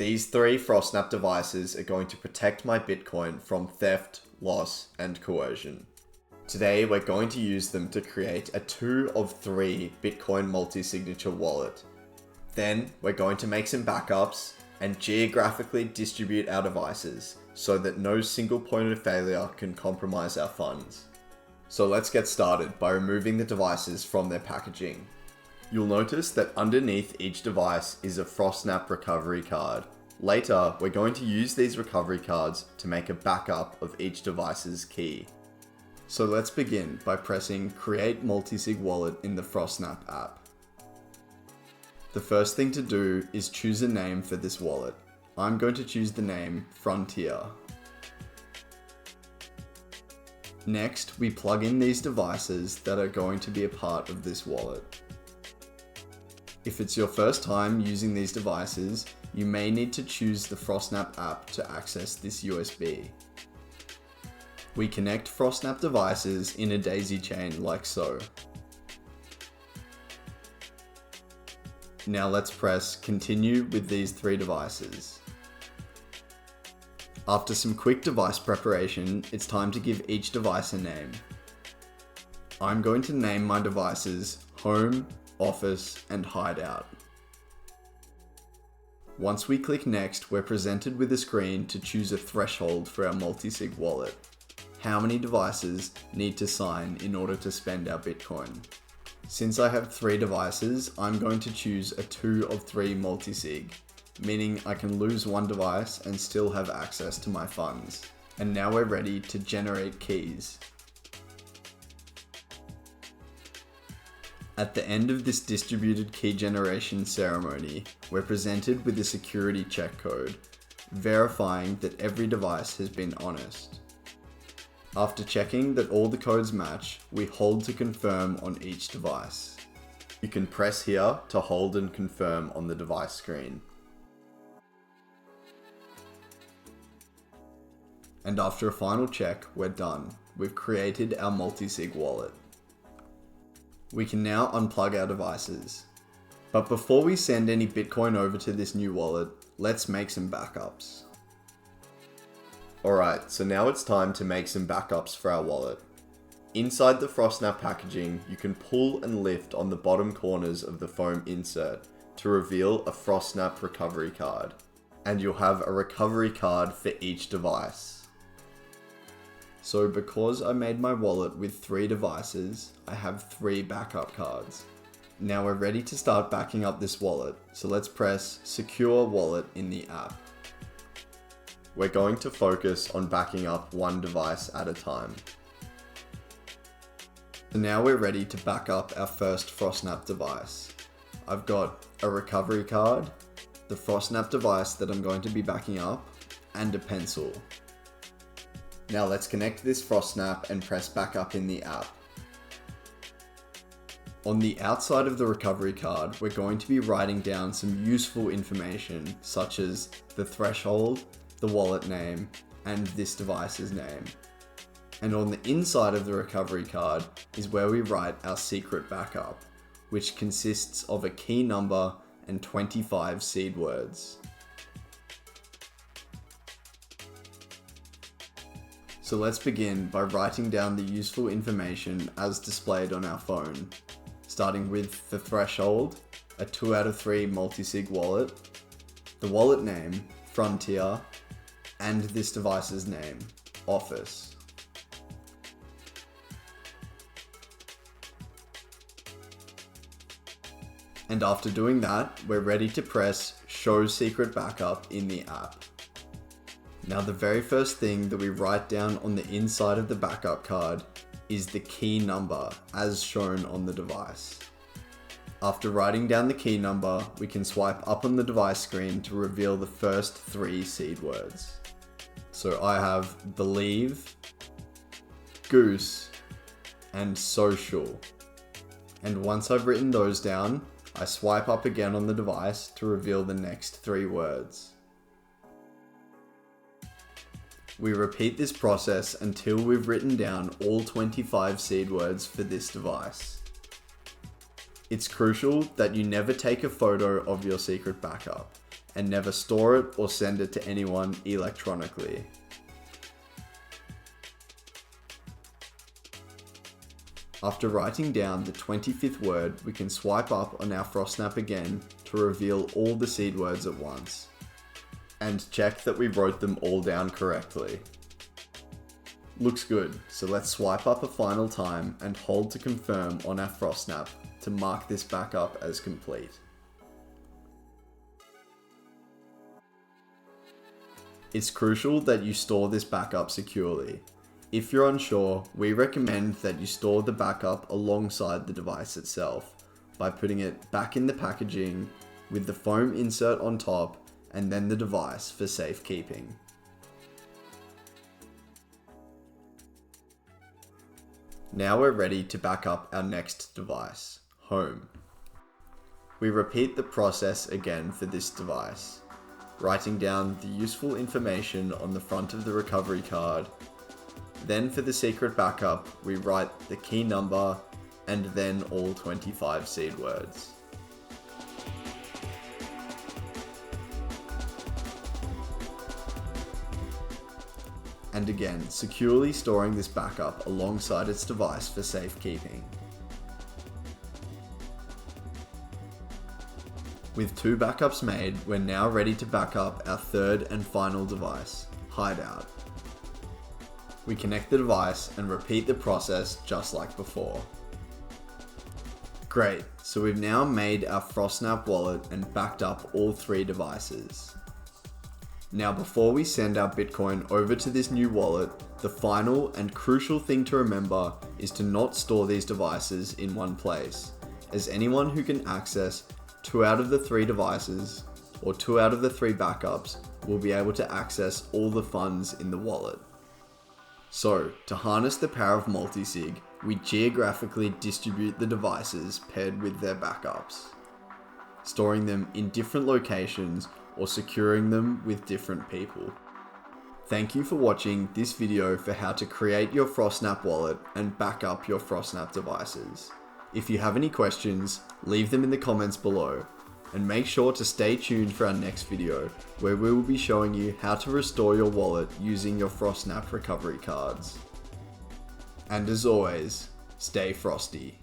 These three Frostsnap devices are going to protect my Bitcoin from theft, loss, and coercion. Today, we're going to use them to create a 2 of 3 Bitcoin multi-signature wallet. Then, we're going to make some backups and geographically distribute our devices so that no single point of failure can compromise our funds. So let's get started by removing the devices from their packaging. You'll notice that underneath each device is a Frostsnap recovery card. Later, we're going to use these recovery cards to make a backup of each device's key. So let's begin by pressing Create Multisig Wallet in the Frostsnap app. The first thing to do is choose a name for this wallet. I'm going to choose the name Frontier. Next, we plug in these devices that are going to be a part of this wallet. If it's your first time using these devices, you may need to choose the Frostsnap app to access this USB. We connect Frostsnap devices in a daisy chain like so. Now let's press Continue with these 3 devices. After some quick device preparation, it's time to give each device a name. I'm going to name my devices Home, Office, and Hideout. Once we click Next, we're presented with a screen to choose a threshold for our multisig wallet. How many devices need to sign in order to spend our Bitcoin? Since I have 3 devices, I'm going to choose a 2 of 3 multisig, meaning I can lose one device and still have access to my funds. And now we're ready to generate keys. At the end of this distributed key generation ceremony, we're presented with a security check code, verifying that every device has been honest. After checking that all the codes match, we hold to confirm on each device. You can press here to hold and confirm on the device screen. And after a final check, we're done. We've created our multisig wallet. We can now unplug our devices. But before we send any Bitcoin over to this new wallet, let's make some backups. Alright, so now it's time to make some backups for our wallet. Inside the Frostsnap packaging, you can pull and lift on the bottom corners of the foam insert to reveal a Frostsnap recovery card. And you'll have a recovery card for each device. So because I made my wallet with 3 devices, I have 3 backup cards. Now we're ready to start backing up this wallet, so let's press Secure Wallet in the app. We're going to focus on backing up one device at a time. So now we're ready to back up our first Frostsnap device. I've got a recovery card, the Frostsnap device that I'm going to be backing up, and a pencil. Now let's connect this Frostsnap and press back up in the app. On the outside of the recovery card, we're going to be writing down some useful information such as the threshold, the wallet name, and this device's name. And on the inside of the recovery card is where we write our secret backup, which consists of a key number and 25 seed words. So let's begin by writing down the useful information as displayed on our phone, starting with the threshold, a 2 out of 3 multisig wallet, the wallet name, Frontier, and this device's name, Office. And after doing that, we're ready to press Show Secret Backup in the app. Now the very first thing that we write down on the inside of the backup card is the key number as shown on the device. After writing down the key number, we can swipe up on the device screen to reveal the first 3 seed words. So I have believe, goose, and social. And once I've written those down, I swipe up again on the device to reveal the next 3 words. We repeat this process until we've written down all 25 seed words for this device. It's crucial that you never take a photo of your secret backup, and never store it or send it to anyone electronically. After writing down the 25th word, we can swipe up on our Frostsnap again to reveal all the seed words at once, and check that we wrote them all down correctly. Looks good, so let's swipe up a final time and hold to confirm on our Frostsnap to mark this backup as complete. It's crucial that you store this backup securely. If you're unsure, we recommend that you store the backup alongside the device itself by putting it back in the packaging with the foam insert on top and then the device for safekeeping. Now we're ready to back up our next device, home. We repeat the process again for this device, writing down the useful information on the front of the recovery card. Then for the secret backup, we write the key number and then all 25 seed words. And again, securely storing this backup alongside its device for safekeeping. With 2 backups made, we're now ready to back up our third and final device, Hideout. We connect the device and repeat the process just like before. Great, so we've now made our Frostsnap wallet and backed up all 3 devices. Now before we send our Bitcoin over to this new wallet, the final and crucial thing to remember is to not store these devices in one place, as anyone who can access 2 out of the 3 devices or 2 out of the 3 backups will be able to access all the funds in the wallet. So, to harness the power of multisig, we geographically distribute the devices paired with their backups, storing them in different locations or securing them with different people. Thank you for watching this video for how to create your Frostsnap wallet and back up your Frostsnap devices. If you have any questions, leave them in the comments below, and make sure to stay tuned for our next video where we will be showing you how to restore your wallet using your Frostsnap recovery cards. And as always, stay frosty.